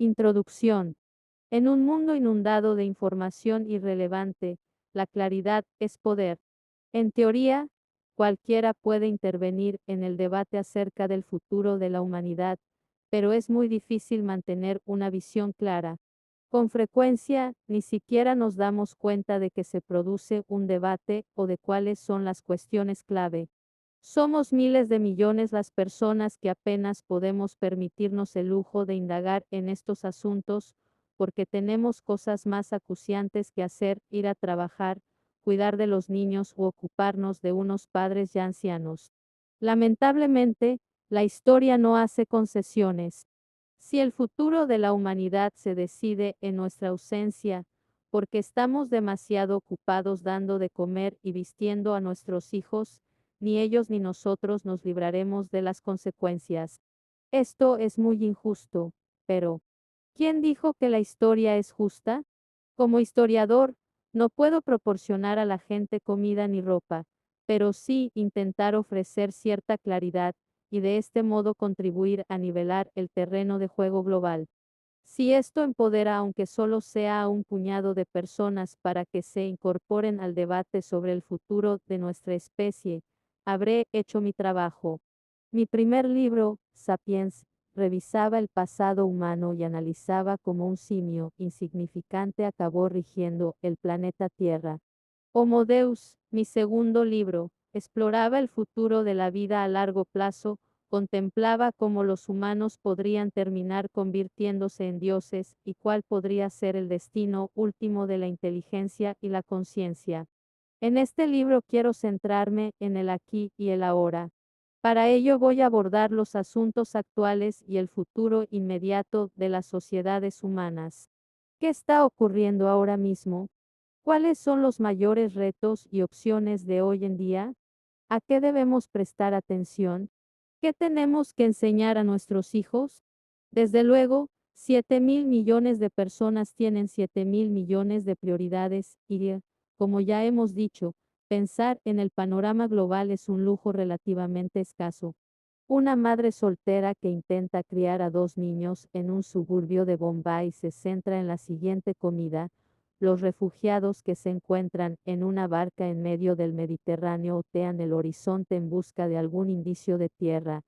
Introducción. En un mundo inundado de información irrelevante, la claridad es poder. En teoría, cualquiera puede intervenir en el debate acerca del futuro de la humanidad, pero es muy difícil mantener una visión clara. Con frecuencia, ni siquiera nos damos cuenta de que se produce un debate o de cuáles son las cuestiones clave. Somos miles de millones las personas que apenas podemos permitirnos el lujo de indagar en estos asuntos, porque tenemos cosas más acuciantes que hacer: ir a trabajar, cuidar de los niños u ocuparnos de unos padres ya ancianos. Lamentablemente, la historia no hace concesiones. Si el futuro de la humanidad se decide en nuestra ausencia, porque estamos demasiado ocupados dando de comer y vistiendo a nuestros hijos, ni ellos ni nosotros nos libraremos de las consecuencias. Esto es muy injusto, pero ¿quién dijo que la historia es justa? Como historiador, no puedo proporcionar a la gente comida ni ropa, pero sí intentar ofrecer cierta claridad y de este modo contribuir a nivelar el terreno de juego global. Si esto empodera, aunque solo sea a un puñado de personas, para que se incorporen al debate sobre el futuro de nuestra especie, habré hecho mi trabajo. Mi primer libro, Sapiens, revisaba el pasado humano y analizaba cómo un simio insignificante acabó rigiendo el planeta Tierra. Homo Deus, mi segundo libro, exploraba el futuro de la vida a largo plazo, contemplaba cómo los humanos podrían terminar convirtiéndose en dioses y cuál podría ser el destino último de la inteligencia y la conciencia. En este libro quiero centrarme en el aquí y el ahora. Para ello voy a abordar los asuntos actuales y el futuro inmediato de las sociedades humanas. ¿Qué está ocurriendo ahora mismo? ¿Cuáles son los mayores retos y opciones de hoy en día? ¿A qué debemos prestar atención? ¿Qué tenemos que enseñar a nuestros hijos? Desde luego, 7.000 millones de personas tienen 7.000 millones de prioridades y, como ya hemos dicho, pensar en el panorama global es un lujo relativamente escaso. Una madre soltera que intenta criar a 2 niños en un suburbio de Bombay se centra en la siguiente comida: los refugiados que se encuentran en una barca en medio del Mediterráneo otean el horizonte en busca de algún indicio de tierra,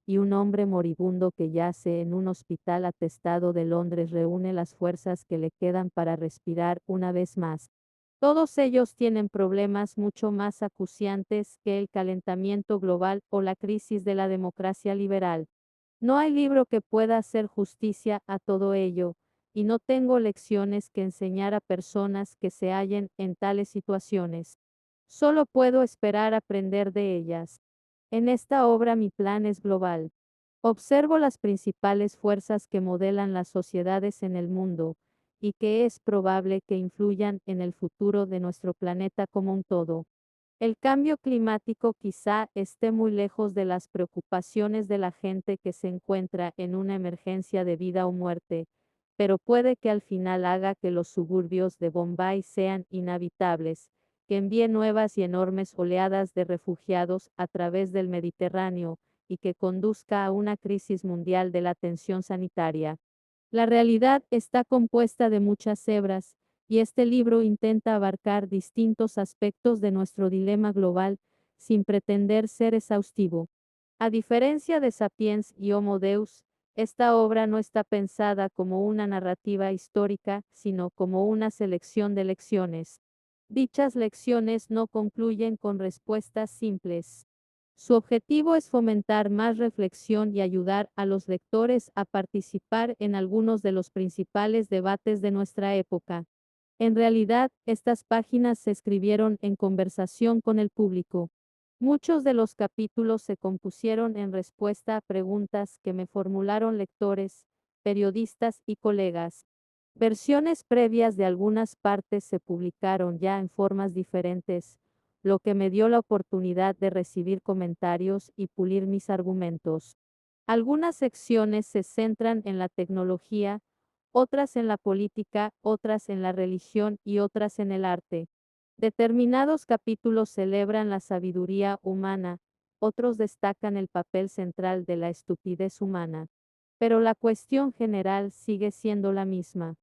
y un hombre moribundo que yace en un hospital atestado de Londres reúne las fuerzas que le quedan para respirar una vez más. Todos ellos tienen problemas mucho más acuciantes que el calentamiento global o la crisis de la democracia liberal. No hay libro que pueda hacer justicia a todo ello, y no tengo lecciones que enseñar a personas que se hallen en tales situaciones. Solo puedo esperar aprender de ellas. En esta obra mi plan es global. Observo las principales fuerzas que modelan las sociedades en el mundo, y que es probable que influyan en el futuro de nuestro planeta como un todo. El cambio climático quizá esté muy lejos de las preocupaciones de la gente que se encuentra en una emergencia de vida o muerte, pero puede que al final haga que los suburbios de Bombay sean inhabitables, que envíe nuevas y enormes oleadas de refugiados a través del Mediterráneo, y que conduzca a una crisis mundial de la atención sanitaria. La realidad está compuesta de muchas hebras, y este libro intenta abarcar distintos aspectos de nuestro dilema global, sin pretender ser exhaustivo. A diferencia de Sapiens y Homo Deus, esta obra no está pensada como una narrativa histórica, sino como una selección de lecciones. Dichas lecciones no concluyen con respuestas simples. Su objetivo es fomentar más reflexión y ayudar a los lectores a participar en algunos de los principales debates de nuestra época. En realidad, estas páginas se escribieron en conversación con el público. Muchos de los capítulos se compusieron en respuesta a preguntas que me formularon lectores, periodistas y colegas. Versiones previas de algunas partes se publicaron ya en formas diferentes, lo que me dio la oportunidad de recibir comentarios y pulir mis argumentos. Algunas secciones se centran en la tecnología, otras en la política, otras en la religión y otras en el arte. Determinados capítulos celebran la sabiduría humana, otros destacan el papel central de la estupidez humana. pero la cuestión general sigue siendo la misma.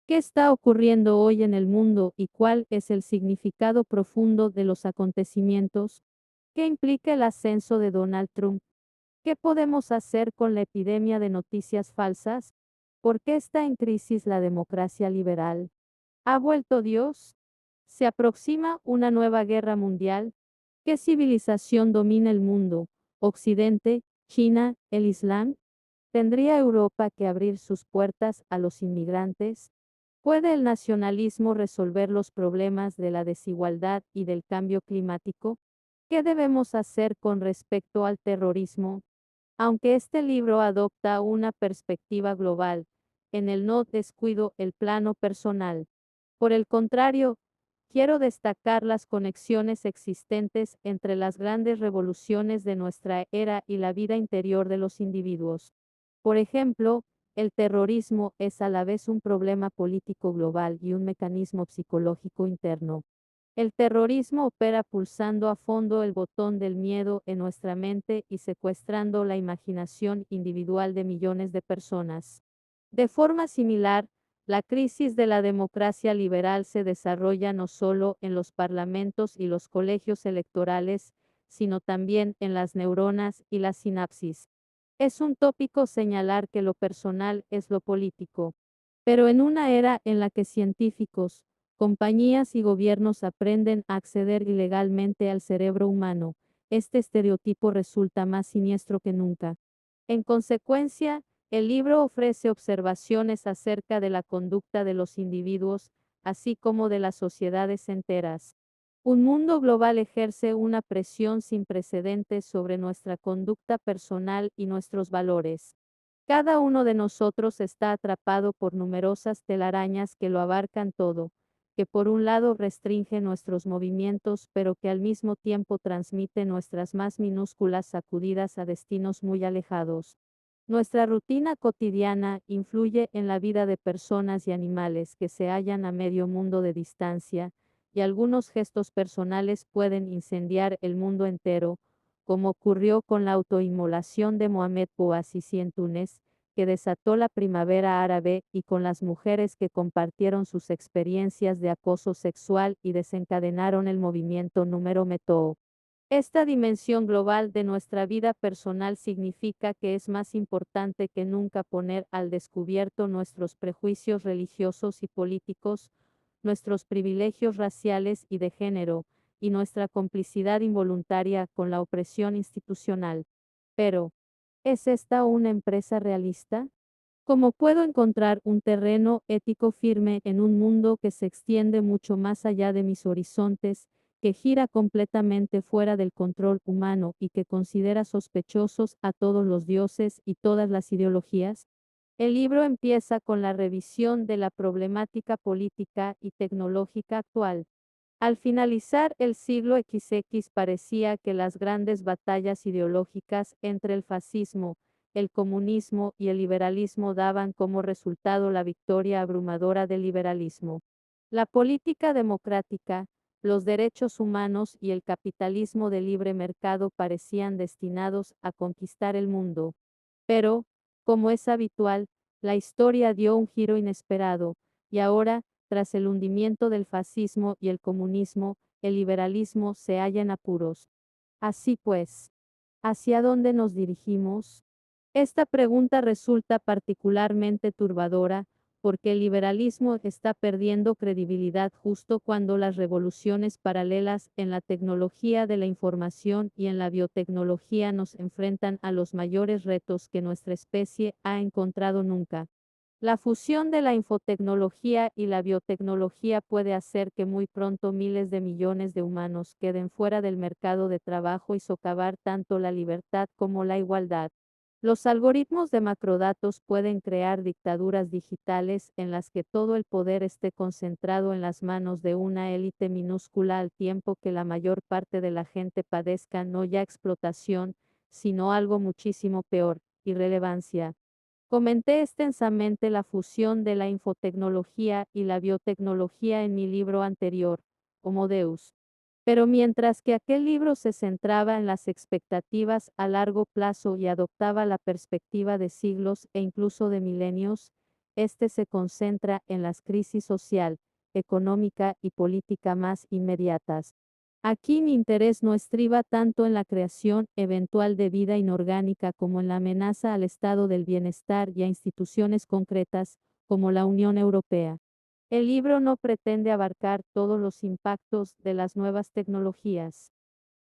¿Qué está ocurriendo hoy en el mundo y cuál es el significado profundo de los acontecimientos? ¿Qué implica el ascenso de Donald Trump? ¿Qué podemos hacer con la epidemia de noticias falsas? ¿Por qué está en crisis la democracia liberal? ¿Ha vuelto Dios? ¿Se aproxima una nueva guerra mundial? ¿Qué civilización domina el mundo? ¿Occidente, China, el Islam? ¿Tendría Europa que abrir sus puertas a los inmigrantes? ¿Puede el nacionalismo resolver los problemas de la desigualdad y del cambio climático? ¿Qué debemos hacer con respecto al terrorismo? Aunque este libro adopta una perspectiva global, en él no descuido el plano personal. Por el contrario, quiero destacar las conexiones existentes entre las grandes revoluciones de nuestra era y la vida interior de los individuos. Por ejemplo, el terrorismo es a la vez un problema político global y un mecanismo psicológico interno. El terrorismo opera pulsando a fondo el botón del miedo en nuestra mente y secuestrando la imaginación individual de millones de personas. De forma similar, la crisis de la democracia liberal se desarrolla no solo en los parlamentos y los colegios electorales, sino también en las neuronas y las sinapsis. Es un tópico señalar que lo personal es lo político. Pero en una era en la que científicos, compañías y gobiernos aprenden a acceder ilegalmente al cerebro humano, este estereotipo resulta más siniestro que nunca. En consecuencia, el libro ofrece observaciones acerca de la conducta de los individuos, así como de las sociedades enteras. Un mundo global ejerce una presión sin precedentes sobre nuestra conducta personal y nuestros valores. Cada uno de nosotros está atrapado por numerosas telarañas que lo abarcan todo, que por un lado restringe nuestros movimientos, pero que al mismo tiempo transmite nuestras más minúsculas sacudidas a destinos muy alejados. Nuestra rutina cotidiana influye en la vida de personas y animales que se hallan a medio mundo de distancia, y algunos gestos personales pueden incendiar el mundo entero, como ocurrió con la autoinmolación de Mohamed Bouazizi en Túnez, que desató la primavera árabe, y con las mujeres que compartieron sus experiencias de acoso sexual y desencadenaron el movimiento número Metoo. Esta dimensión global de nuestra vida personal significa que es más importante que nunca poner al descubierto nuestros prejuicios religiosos y políticos, nuestros privilegios raciales y de género, y nuestra complicidad involuntaria con la opresión institucional. Pero, ¿es esta una empresa realista? ¿Cómo puedo encontrar un terreno ético firme en un mundo que se extiende mucho más allá de mis horizontes, que gira completamente fuera del control humano y que considera sospechosos a todos los dioses y todas las ideologías? El libro empieza con la revisión de la problemática política y tecnológica actual. Al finalizar el siglo XX parecía que las grandes batallas ideológicas entre el fascismo, el comunismo y el liberalismo daban como resultado la victoria abrumadora del liberalismo. La política democrática, los derechos humanos y el capitalismo de libre mercado parecían destinados a conquistar el mundo. Pero, como es habitual, la historia dio un giro inesperado, y ahora, tras el hundimiento del fascismo y el comunismo, el liberalismo se halla en apuros. Así pues, ¿hacia dónde nos dirigimos? Esta pregunta resulta particularmente turbadora, porque el liberalismo está perdiendo credibilidad justo cuando las revoluciones paralelas en la tecnología de la información y en la biotecnología nos enfrentan a los mayores retos que nuestra especie ha encontrado nunca. La fusión de la infotecnología y la biotecnología puede hacer que muy pronto miles de millones de humanos queden fuera del mercado de trabajo y socavar tanto la libertad como la igualdad. Los algoritmos de macrodatos pueden crear dictaduras digitales en las que todo el poder esté concentrado en las manos de una élite minúscula al tiempo que la mayor parte de la gente padezca no ya explotación, sino algo muchísimo peor, irrelevancia. Comenté extensamente la fusión de la infotecnología y la biotecnología en mi libro anterior, Homo Deus. Pero mientras que aquel libro se centraba en las expectativas a largo plazo y adoptaba la perspectiva de siglos e incluso de milenios, este se concentra en las crisis social, económica y política más inmediatas. Aquí mi interés no estriba tanto en la creación eventual de vida inorgánica como en la amenaza al estado del bienestar y a instituciones concretas, como la Unión Europea. El libro no pretende abarcar todos los impactos de las nuevas tecnologías.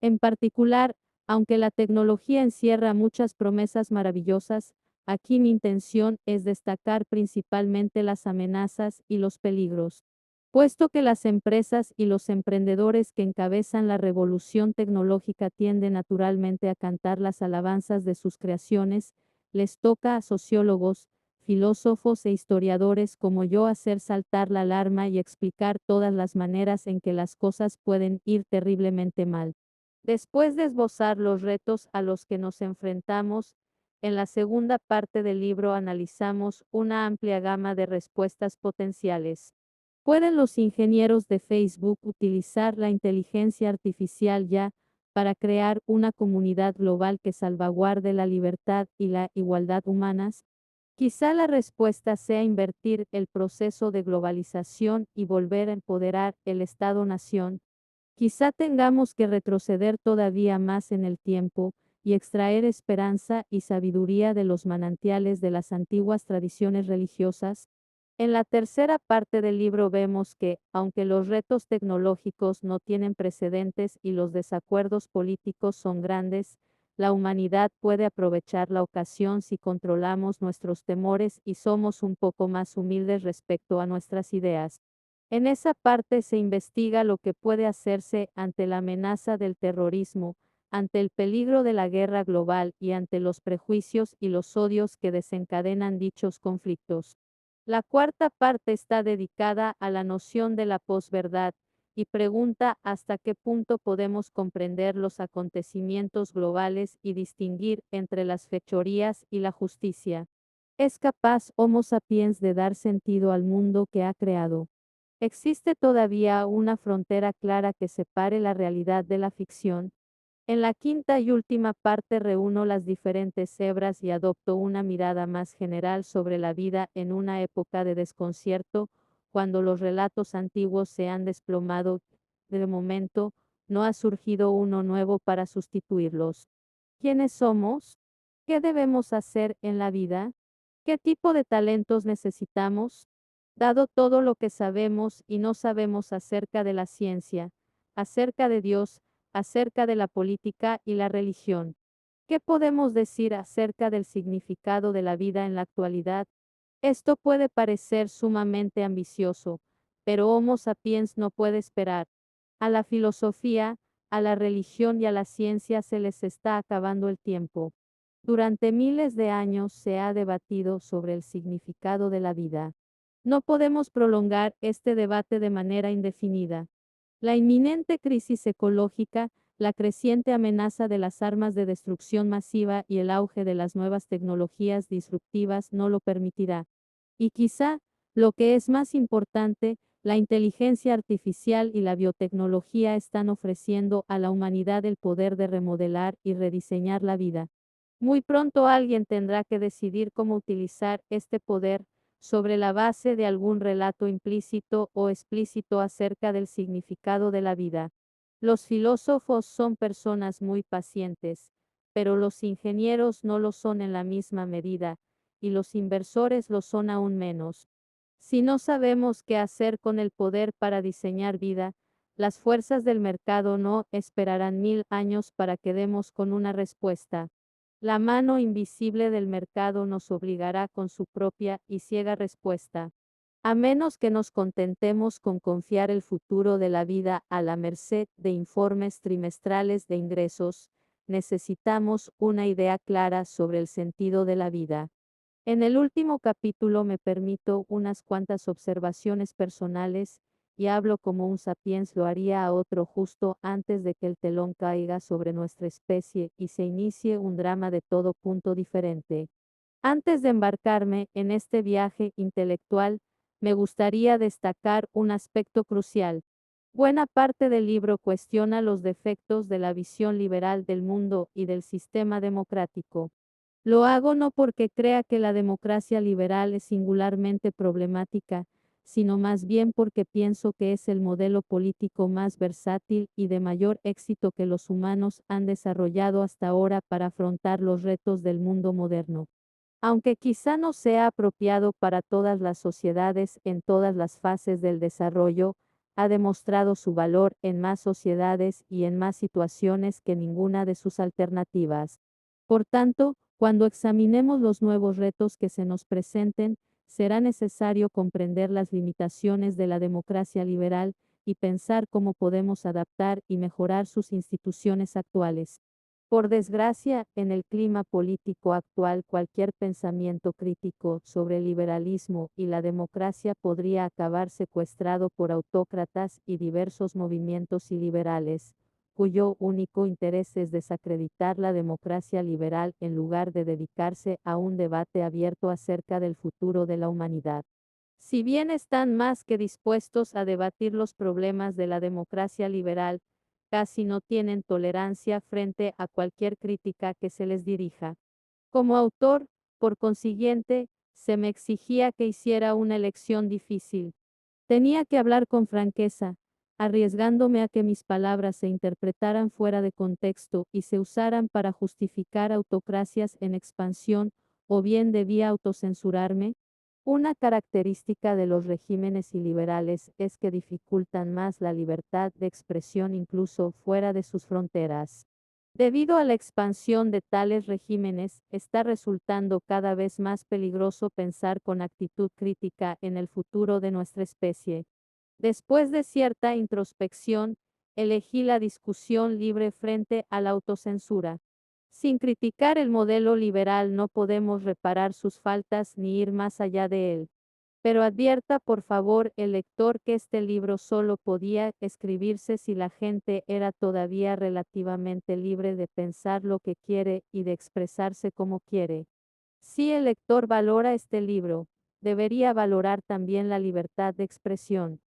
En particular, aunque la tecnología encierra muchas promesas maravillosas, aquí mi intención es destacar principalmente las amenazas y los peligros. Puesto que las empresas y los emprendedores que encabezan la revolución tecnológica tienden naturalmente a cantar las alabanzas de sus creaciones, les toca a sociólogos, filósofos e historiadores como yo hacer saltar la alarma y explicar todas las maneras en que las cosas pueden ir terriblemente mal. Después de esbozar los retos a los que nos enfrentamos, en la segunda parte del libro analizamos una amplia gama de respuestas potenciales. ¿Pueden los ingenieros de Facebook utilizar la inteligencia artificial ya para crear una comunidad global que salvaguarde la libertad y la igualdad humanas? Quizá la respuesta sea invertir el proceso de globalización y volver a empoderar el Estado-nación. Quizá tengamos que retroceder todavía más en el tiempo y extraer esperanza y sabiduría de los manantiales de las antiguas tradiciones religiosas. En la tercera parte del libro vemos que, aunque los retos tecnológicos no tienen precedentes y los desacuerdos políticos son grandes, la humanidad puede aprovechar la ocasión si controlamos nuestros temores y somos un poco más humildes respecto a nuestras ideas. En esa parte se investiga lo que puede hacerse ante la amenaza del terrorismo, ante el peligro de la guerra global y ante los prejuicios y los odios que desencadenan dichos conflictos. La cuarta parte está dedicada a la noción de la posverdad y pregunta hasta qué punto podemos comprender los acontecimientos globales y distinguir entre las fechorías y la justicia. ¿Es capaz Homo sapiens de dar sentido al mundo que ha creado? ¿Existe todavía una frontera clara que separe la realidad de la ficción? En la quinta y última parte reúno las diferentes hebras y adopto una mirada más general sobre la vida en una época de desconcierto, cuando los relatos antiguos se han desplomado. De momento, no ha surgido uno nuevo para sustituirlos. ¿Quiénes somos? ¿Qué debemos hacer en la vida? ¿Qué tipo de talentos necesitamos? Dado todo lo que sabemos y no sabemos acerca de la ciencia, acerca de Dios, acerca de la política y la religión. ¿Qué podemos decir acerca del significado de la vida en la actualidad? Esto puede parecer sumamente ambicioso, pero Homo sapiens no puede esperar. A la filosofía, a la religión y a la ciencia se les está acabando el tiempo. Durante miles de años se ha debatido sobre el significado de la vida. No podemos prolongar este debate de manera indefinida. La inminente crisis ecológica, la creciente amenaza de las armas de destrucción masiva y el auge de las nuevas tecnologías disruptivas no lo permitirá. Y quizá, lo que es más importante, la inteligencia artificial y la biotecnología están ofreciendo a la humanidad el poder de remodelar y rediseñar la vida. Muy pronto alguien tendrá que decidir cómo utilizar este poder, sobre la base de algún relato implícito o explícito acerca del significado de la vida. Los filósofos son personas muy pacientes, pero los ingenieros no lo son en la misma medida, y los inversores lo son aún menos. Si no sabemos qué hacer con el poder para diseñar vida, las fuerzas del mercado no esperarán 1000 años para que demos con una respuesta. La mano invisible del mercado nos obligará con su propia y ciega respuesta. A menos que nos contentemos con confiar el futuro de la vida a la merced de informes trimestrales de ingresos, necesitamos una idea clara sobre el sentido de la vida. En el último capítulo me permito unas cuantas observaciones personales y hablo como un sapiens lo haría a otro justo antes de que el telón caiga sobre nuestra especie y se inicie un drama de todo punto diferente. Antes de embarcarme en este viaje intelectual, me gustaría destacar un aspecto crucial. Buena parte del libro cuestiona los defectos de la visión liberal del mundo y del sistema democrático. Lo hago no porque crea que la democracia liberal es singularmente problemática, sino más bien porque pienso que es el modelo político más versátil y de mayor éxito que los humanos han desarrollado hasta ahora para afrontar los retos del mundo moderno. Aunque quizá no sea apropiado para todas las sociedades en todas las fases del desarrollo, ha demostrado su valor en más sociedades y en más situaciones que ninguna de sus alternativas. Por tanto, cuando examinemos los nuevos retos que se nos presenten, será necesario comprender las limitaciones de la democracia liberal y pensar cómo podemos adaptar y mejorar sus instituciones actuales. Por desgracia, en el clima político actual, cualquier pensamiento crítico sobre el liberalismo y la democracia podría acabar secuestrado por autócratas y diversos movimientos iliberales, cuyo único interés es desacreditar la democracia liberal en lugar de dedicarse a un debate abierto acerca del futuro de la humanidad. Si bien están más que dispuestos a debatir los problemas de la democracia liberal, casi no tienen tolerancia frente a cualquier crítica que se les dirija. Como autor, por consiguiente, se me exigía que hiciera una elección difícil. Tenía que hablar con franqueza, arriesgándome a que mis palabras se interpretaran fuera de contexto y se usaran para justificar autocracias en expansión, o bien debía autocensurarme. Una característica de los regímenes iliberales es que dificultan más la libertad de expresión incluso fuera de sus fronteras. Debido a la expansión de tales regímenes, está resultando cada vez más peligroso pensar con actitud crítica en el futuro de nuestra especie. Después de cierta introspección, elegí la discusión libre frente a la autocensura. Sin criticar el modelo liberal no podemos reparar sus faltas ni ir más allá de él. Pero advierta por favor el lector que este libro solo podía escribirse si la gente era todavía relativamente libre de pensar lo que quiere y de expresarse como quiere. Si el lector valora este libro, debería valorar también la libertad de expresión.